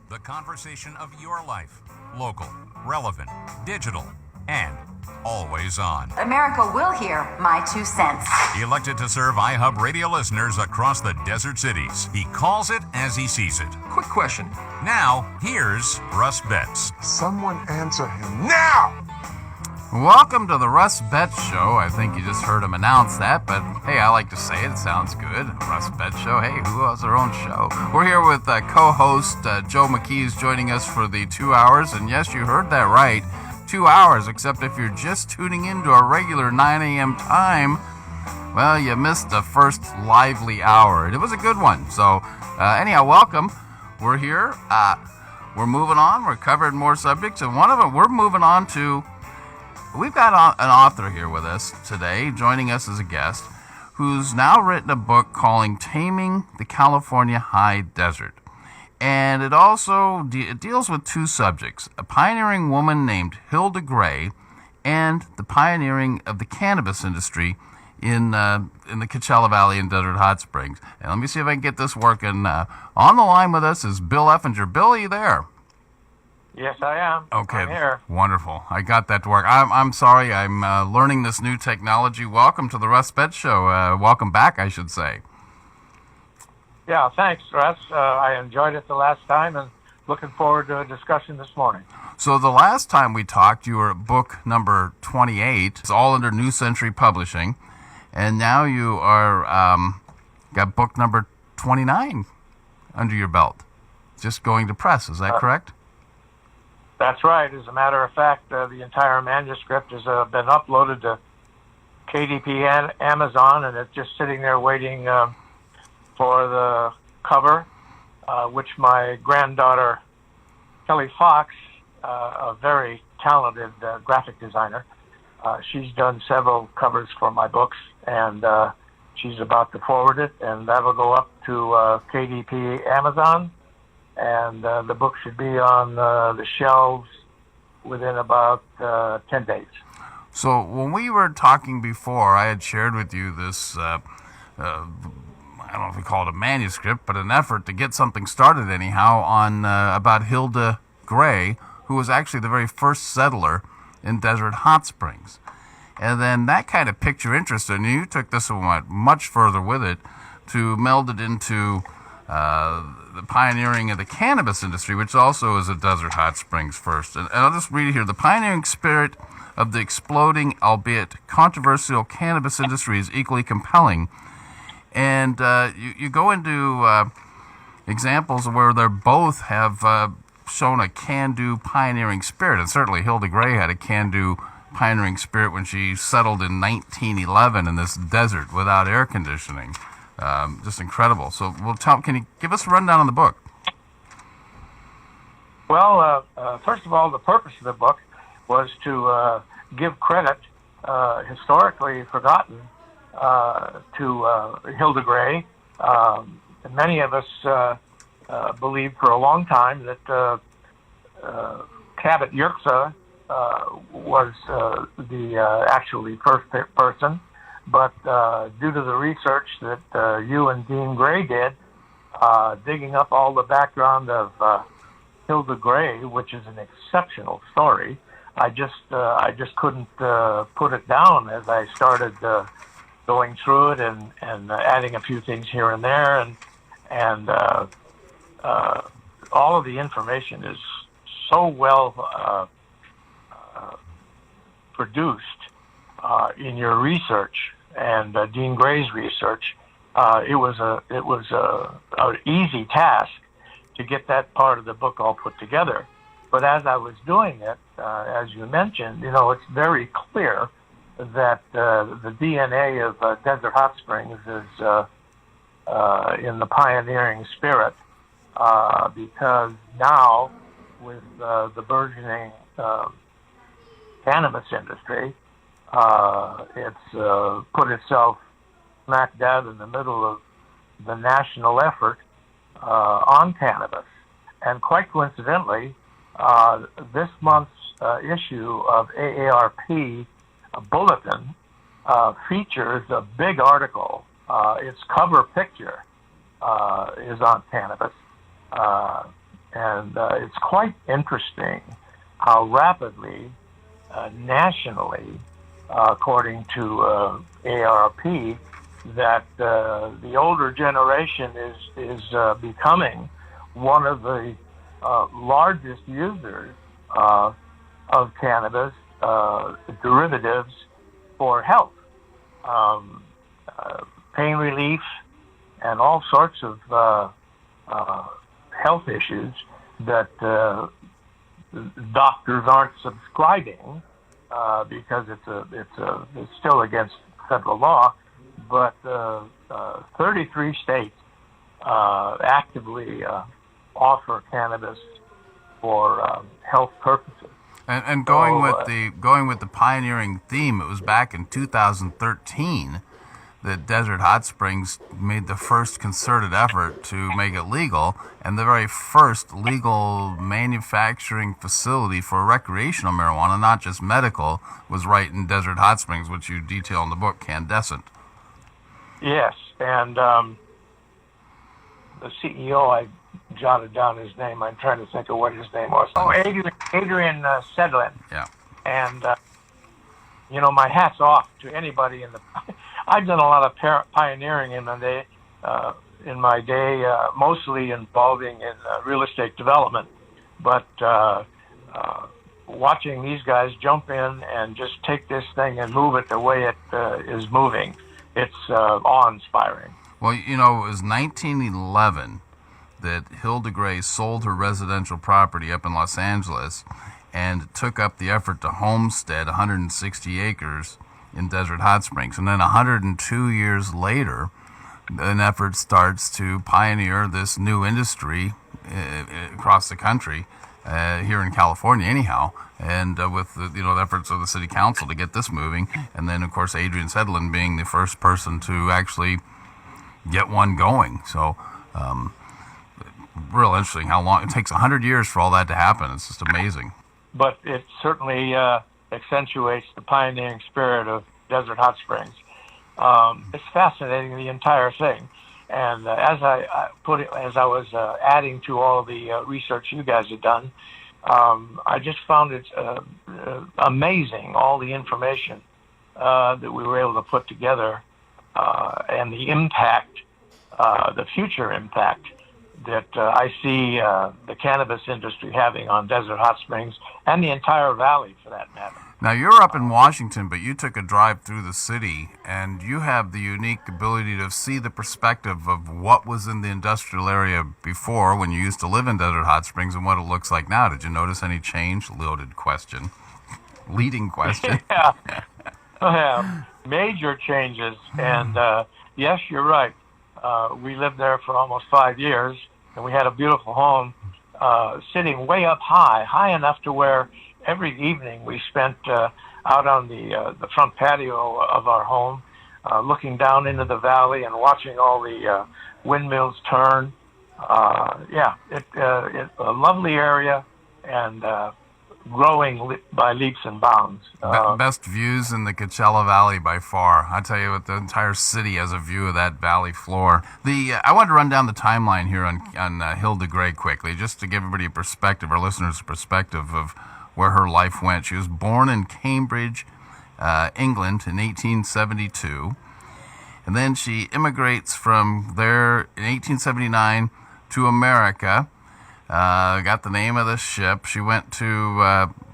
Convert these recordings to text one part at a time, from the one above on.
The conversation of your life. Local, relevant, digital, and always on. America will hear my 2 cents. Elected to serve iHub radio listeners across the desert cities. He calls it as he sees it. Quick question. Now, here's Russ Betts. Someone answer him now! Welcome to the Russ Betts Show. I think you just heard him announce that, but hey, I like to say it. It sounds good. Russ Betts Show. Hey, who has their own show? We're here with co-host Joe McKee is joining us for the 2 hours, and yes, you heard that right. 2 hours, except if you're just tuning in to our regular 9 a.m. time, well, you missed the first lively hour. It was a good one. So, anyhow, welcome. We're here. We're moving on. We're covering more subjects, and one of them we're moving on to. We've got an author here with us today, joining us as a guest, who's now written a book called Taming the California High Desert. And it also it deals with two subjects, a pioneering woman named Hilda Gray and the pioneering of the cannabis industry in the Coachella Valley and Desert Hot Springs. And let me see if I can get this working. On the line with us is Bill Effinger. Bill, are you there? Yes, I am. Okay, I'm here. Wonderful. I got that to work. I'm sorry. I'm learning this new technology. Welcome to the Russ Betts Show. Welcome back, I should say. Yeah, thanks, Russ. I enjoyed it the last time and looking forward to a discussion this morning. So the last time we talked, you were at book number 28. It's all under New Century Publishing. And now you are got book number 29 under your belt. Just going to press. Is that correct? That's right. As a matter of fact, the entire manuscript has been uploaded to KDP and Amazon, and it's just sitting there waiting for the cover, which my granddaughter, Kelly Fox, a very talented graphic designer, she's done several covers for my books, and she's about to forward it, and that'll go up to KDP Amazon. And the book should be on the shelves within about 10 days. So when we were talking before, I had shared with you this, I don't know if we call it a manuscript, but an effort to get something started anyhow on about Hilda Gray, who was actually the very first settler in Desert Hot Springs. And then that kind of piqued your interest, and you took this and went much further with it to meld it into the pioneering of the cannabis industry, which also is at Desert Hot Springs first. And I'll just read it here. The pioneering spirit of the exploding, albeit controversial, cannabis industry is equally compelling. And you go into examples where they both have shown a can-do pioneering spirit. And certainly Hilda Gray had a can-do pioneering spirit when she settled in 1911 in this desert without air conditioning. Just incredible. So, can you give us a rundown on the book? Well, first of all, the purpose of the book was to give credit, historically forgotten, to Hilda Gray. Many of us believed for a long time that Cabot Yerxa was the actually first person. But due to the research that you and Dean Gray did, digging up all the background of Hilda Gray, which is an exceptional story, I just couldn't put it down as I started going through it and adding a few things here and there, and all of the information is so well produced in your research and Dean Gray's research. It was an easy task to get that part of the book all put together. But as I was doing it, as you mentioned, it's very clear that the DNA of Desert Hot Springs is in the pioneering spirit, because now with the burgeoning cannabis industry, it's put itself smack dab in the middle of the national effort on cannabis. And quite coincidentally, this month's issue of AARP Bulletin features a big article. Its cover picture is on cannabis. And it's quite interesting how rapidly, nationally, according to ARP, that the older generation is becoming one of the largest users of cannabis derivatives for health, pain relief, and all sorts of health issues that doctors aren't subscribing because it's still against federal law. But 33 states actively offer cannabis for health purposes. And going with the pioneering theme, it was back in 2013 that Desert Hot Springs made the first concerted effort to make it legal, and the very first legal manufacturing facility for recreational marijuana, not just medical, was right in Desert Hot Springs, which you detail in the book, Canndescent. Yes, and the CEO, I jotted down his name. I'm trying to think of what his name was. Oh, Adrian Sedlin. Yeah. And, my hat's off to anybody in the... I've done a lot of pioneering in my day, mostly involving in real estate development. But watching these guys jump in and just take this thing and move it the way it is moving, it's awe-inspiring. Well, it was 1911 that Hilda Gray sold her residential property up in Los Angeles and took up the effort to homestead 160 acres in Desert Hot Springs. And then 102 years later, an effort starts to pioneer this new industry across the country, here in California anyhow, and with the efforts of the city council to get this moving. And then, of course, Adrian Sedlin being the first person to actually get one going. So real interesting how long it takes. 100 years for all that to happen. It's just amazing. But it certainly accentuates the pioneering spirit of Desert Hot Springs. It's fascinating, the entire thing. And as I was adding to all the research you guys had done, I just found it amazing, all the information that we were able to put together, and the impact, the future impact that I see the cannabis industry having on Desert Hot Springs and the entire valley, for that matter. Now, you're up in Washington, but you took a drive through the city, and you have the unique ability to see the perspective of what was in the industrial area before, when you used to live in Desert Hot Springs, and what it looks like now. Did you notice any change? Loaded question. Leading question. Yeah. Major changes. And yes, you're right. We lived there for almost 5 years, and we had a beautiful home sitting way up high enough to where every evening we spent out on the front patio of our home, looking down into the valley and watching all the windmills turn. It's a lovely area, and growing by leaps and bounds. Best views in the Coachella Valley by far. I tell you what, the entire city has a view of that valley floor. I wanted to run down the timeline here on Hilda Gray quickly, just to give everybody a perspective, our listeners a perspective of where her life went. She was born in Cambridge, England in 1872, and then she immigrates from there in 1879 to America. Got the name of the ship. She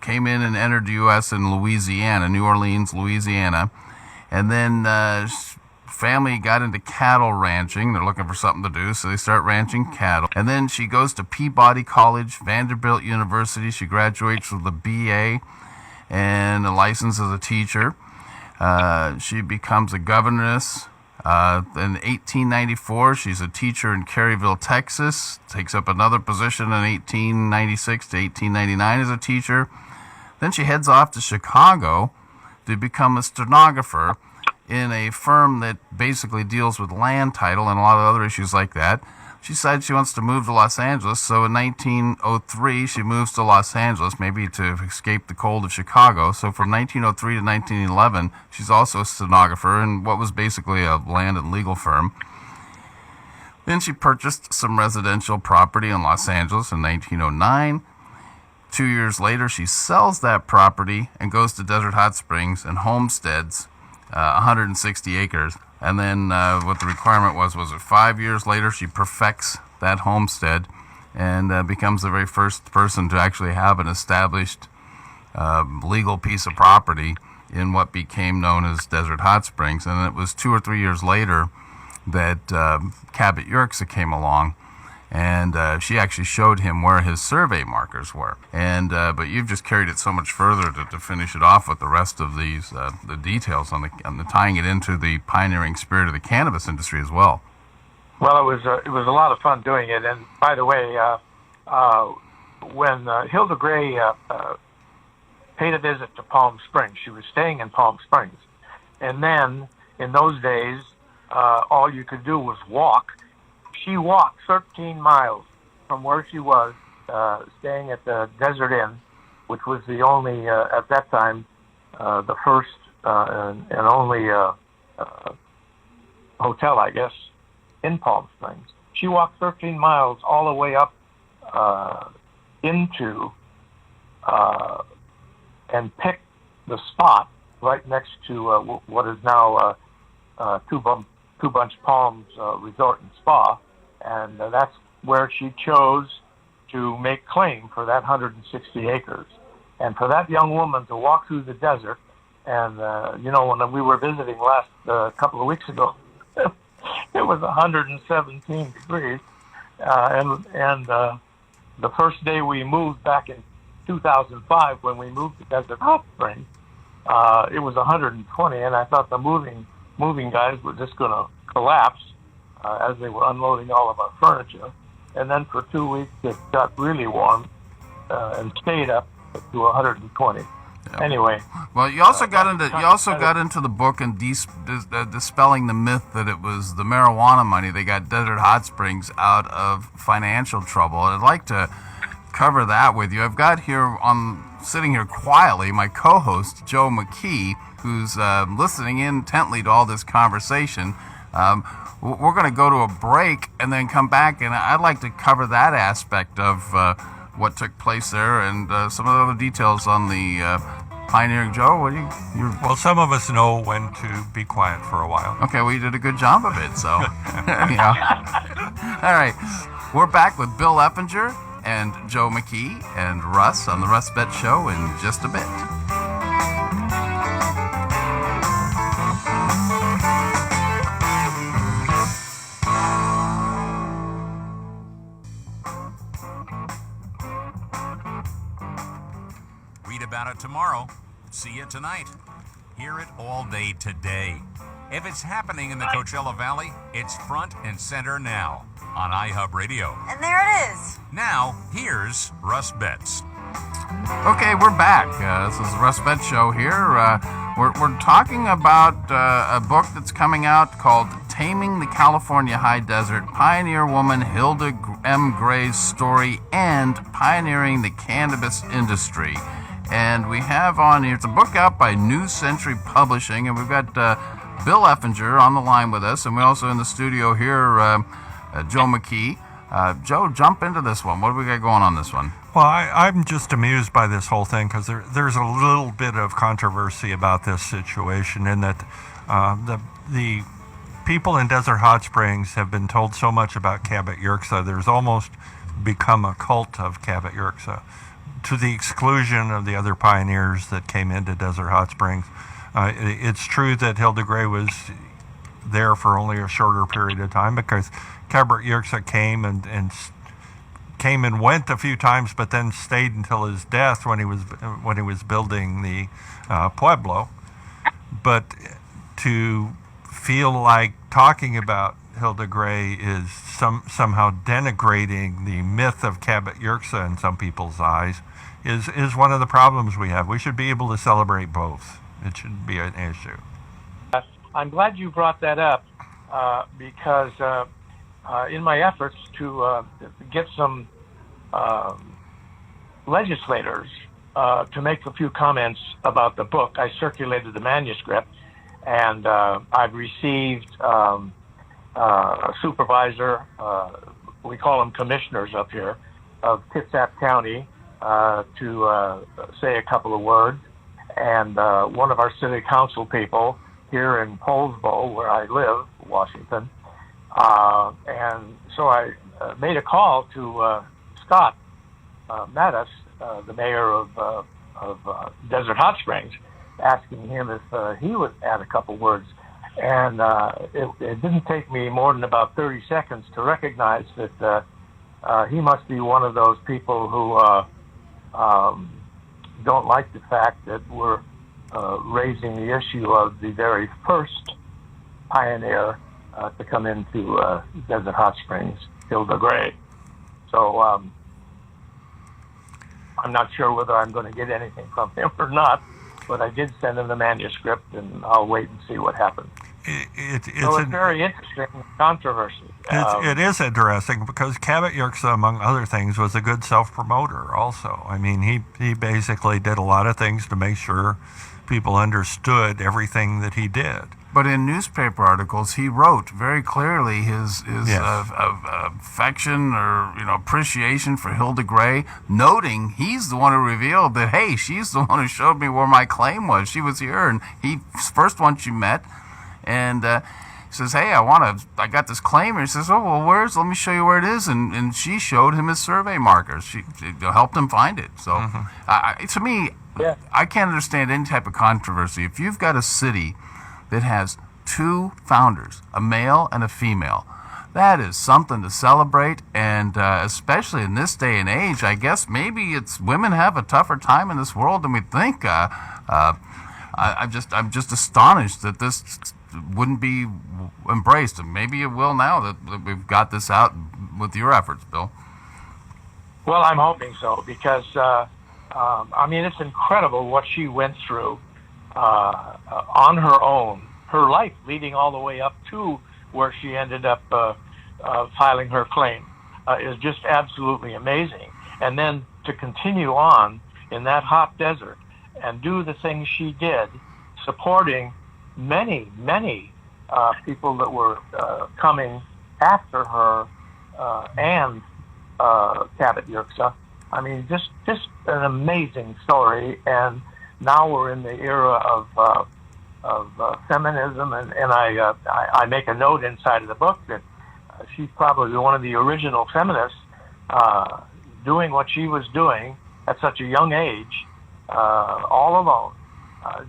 came in and entered the U.S. in Louisiana, New Orleans, Louisiana. And then family got into cattle ranching. They're looking for something to do, so they start ranching cattle. And then she goes to Peabody College, Vanderbilt University. She graduates with a BA and a license as a teacher. She becomes a governess. In 1894, she's a teacher in Caryville, Texas. Takes up another position in 1896 to 1899 as a teacher. Then she heads off to Chicago to become a stenographer in a firm that basically deals with land title and a lot of other issues like that. She decides she wants to move to Los Angeles, so in 1903 she moves to Los Angeles, maybe to escape the cold of Chicago. So from 1903 to 1911, she's also a stenographer in what was basically a land and legal firm. Then she purchased some residential property in Los Angeles in 1909. 2 years later, she sells that property and goes to Desert Hot Springs and homesteads 160 acres. And then what the requirement was it 5 years later, she perfects that homestead and becomes the very first person to actually have an established legal piece of property in what became known as Desert Hot Springs. And it was 2 or 3 years later that Cabot Yerxa came along, and she actually showed him where his survey markers were. And but you've just carried it so much further to finish it off with the rest of these the details on the tying it into the pioneering spirit of the cannabis industry as well. Well, it was a lot of fun doing it. And by the way, when Hilda Gray paid a visit to Palm Springs, she was staying in Palm Springs, and then in those days, all you could do was walk. She walked 13 miles from where she was, staying at the Desert Inn, which was the only, at that time, the first and only hotel, I guess, in Palm Springs. She walked 13 miles all the way up into and picked the spot right next to what is now Two Bunch Palms Resort and Spa, and that's where she chose to make claim for that 160 acres. And for that young woman to walk through the desert, and when we were visiting last couple of weeks ago, it was 117 degrees, and the first day we moved back in 2005, when we moved to Desert Hot Springs, it was 120, and I thought the moving guys were just going to collapse as they were unloading all of our furniture. And then for 2 weeks it got really warm and stayed up to 120. Yeah. Anyway, well, you also got into the book and dispelling the myth that it was the marijuana money that got Desert Hot Springs out of financial trouble. And I'd like to cover that with you. I've got here sitting here quietly my co-host Joe McKee, who's listening intently to all this conversation. We're going to go to a break and then come back, and I'd like to cover that aspect of what took place there and some of the other details on the pioneering. Joe, what do you? Well, some of us know when to be quiet for a while. Okay, well, you did a good job of it, so. All right, we're back with Bill Effinger and Joe McKee and Russ on the Russ Betts Show in just a bit. Read about it tomorrow. See it tonight. Hear it all day today. If it's happening in the Coachella Valley, it's front and center now on iHub Radio. And there it is. Now, here's Russ Betts. Okay, we're back. This is the Russ Betts Show here. We're talking about a book that's coming out called Taming the California High Desert, Pioneer Woman Hilda M Gray's Story and Pioneering the Cannabis Industry. And we have on here, it's a book out by New Century Publishing, and we've got Bill Effinger on the line with us, and we're also in the studio here, Joe McKee. Joe, jump into this one. What do we got going on this one? Well, I'm just amused by this whole thing because there's a little bit of controversy about this situation in that the people in Desert Hot Springs have been told so much about Cabot Yerxa, there's almost become a cult of Cabot Yerxa, to the exclusion of the other pioneers that came into Desert Hot Springs. It's true that Hilda Gray was there for only a shorter period of time because Cabot Yerxa came and went a few times, but then stayed until his death when he was building the Pueblo. But to feel like talking about Hilda Gray is somehow denigrating the myth of Cabot Yerxa in some people's eyes is one of the problems we have. We should be able to celebrate both. It shouldn't be an issue. I'm glad you brought that up because in my efforts to get some legislators to make a few comments about the book, I circulated the manuscript, and I've received a supervisor, we call them commissioners up here, of Kitsap County to say a couple of words, and one of our city council people here in Poulsbo, where I live, Washington. And so I made a call to Scott Mattis, the mayor of Desert Hot Springs, asking him if he would add a couple words. And it didn't take me more than about 30 seconds to recognize that he must be one of those people who don't like the fact that we're raising the issue of the very first pioneer to come into Desert Hot Springs, Hilda Gray. So I'm not sure whether I'm going to get anything from him or not, but I did send him the manuscript, and I'll wait and see what happens. It's very interesting controversy. It is interesting because Cabot Yerxa, among other things, was a good self-promoter also. I mean, he basically did a lot of things to make sure people understood everything that he did. But in newspaper articles, he wrote very clearly his Yes. affection or appreciation for Hilda Gray, noting he's the one who revealed that, hey, she's the one who showed me where my claim was. She was here, and he first one she met, and says, hey, I got this claim. And he says, oh, well, let me show you where it is. And she showed him his survey markers. She helped him find it. So to me, Yeah. I can't understand any type of controversy. If you've got a city that has two founders, a male and a female, that is something to celebrate. And especially in this day and age, I guess maybe women have a tougher time in this world than we think. I'm just astonished that this wouldn't be embraced, and maybe it will now that we've got this out with your efforts, Bill. Well, I'm hoping so, because I mean, it's incredible what she went through on her own, her life leading all the way up to where she ended up filing her claim is just absolutely amazing. And then to continue on in that hot desert and do the things she did, supporting many people that were coming after her and Cabot Yerxa. I mean, just an amazing story. And now we're in the era of feminism, and I make a note inside of the book that she's probably one of the original feminists doing what she was doing at such a young age, all alone.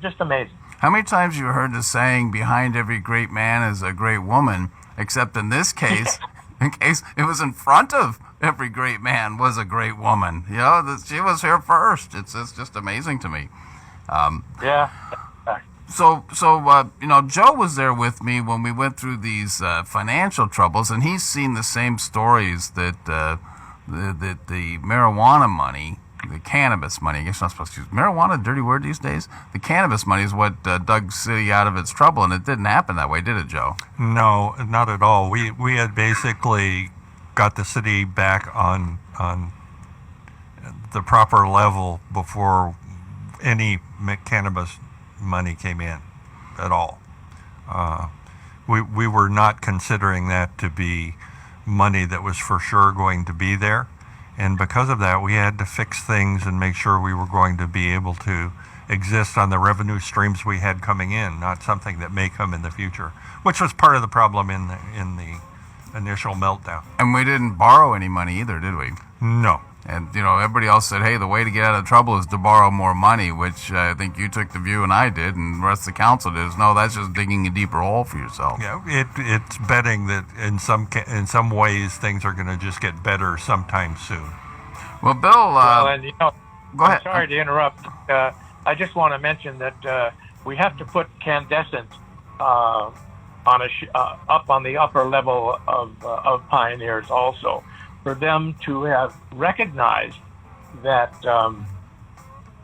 Just amazing. How many times you heard the saying, behind every great man is a great woman, except in this case, it was in front of every great man was a great woman. She was here first. It's just amazing to me. Yeah. So Joe was there with me when we went through these financial troubles, and he's seen the same stories that the marijuana money, the cannabis money, I guess I'm not supposed to use marijuana, a dirty word these days. The cannabis money is what dug city out of its trouble, and it didn't happen that way, did it, Joe? No, not at all. We had basically got the city back on the proper level before any cannabis money came in at all. We were not considering that to be money that was for sure going to be there. And because of that, we had to fix things and make sure we were going to be able to exist on the revenue streams we had coming in, not something that may come in the future, which was part of the problem in the initial meltdown. And we didn't borrow any money either, did we? No. And, everybody else said, hey, the way to get out of trouble is to borrow more money, which I think you took the view and I did, and the rest of the council did. No, that's just digging a deeper hole for yourself. Yeah, it's betting that in some ways things are going to just get better sometime soon. Well, Bill, Well, go ahead. I'm sorry to interrupt. I just want to mention that we have to put Canndescent up on the upper level of pioneers also, for them to have recognized that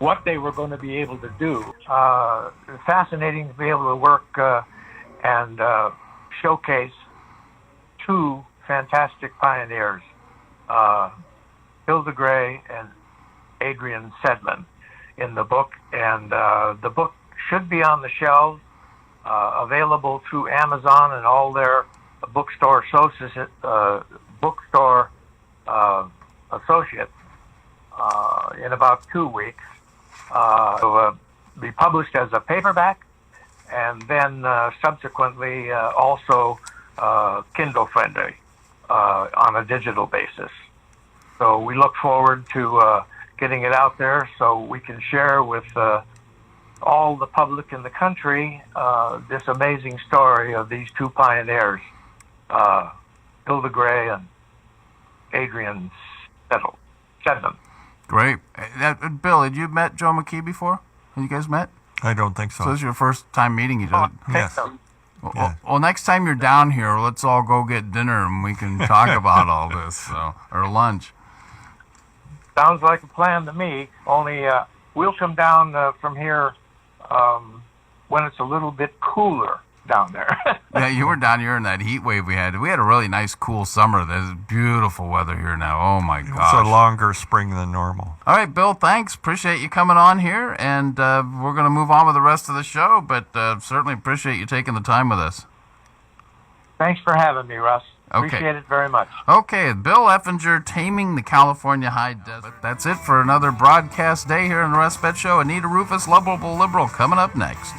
what they were going to be able to do. Fascinating to be able to work and showcase two fantastic pioneers, Hilda Gray and Adrian Sedlin, in the book. And the book should be on the shelves, available through Amazon and all their bookstore associate in about 2 weeks. To be published as a paperback, and then subsequently also Kindle friendly on a digital basis. So we look forward to getting it out there so we can share with all the public in the country this amazing story of these two pioneers, Hilda Gray and Adrian Sedlin. Great. Bill, had you met Joe McKee before? Have you guys met? I don't think so. So this is your first time meeting each other? Yes. Well, next time you're down here, let's all go get dinner and we can talk about all this, or lunch. Sounds like a plan to me. Only we'll come down from here when it's a little bit cooler down there. Yeah, you were down here in that heat wave we had. We had a really nice, cool summer. There's beautiful weather here now. Oh, my gosh. It's a longer spring than normal. All right, Bill, thanks. Appreciate you coming on here. And we're going to move on with the rest of the show, but certainly appreciate you taking the time with us. Thanks for having me, Russ. Okay. Appreciate it very much. Okay, Bill Effinger, Taming the California High Desert. That's it for another broadcast day here on the Russ Betts Show. Anita Rufus, Lovable Liberal, coming up next.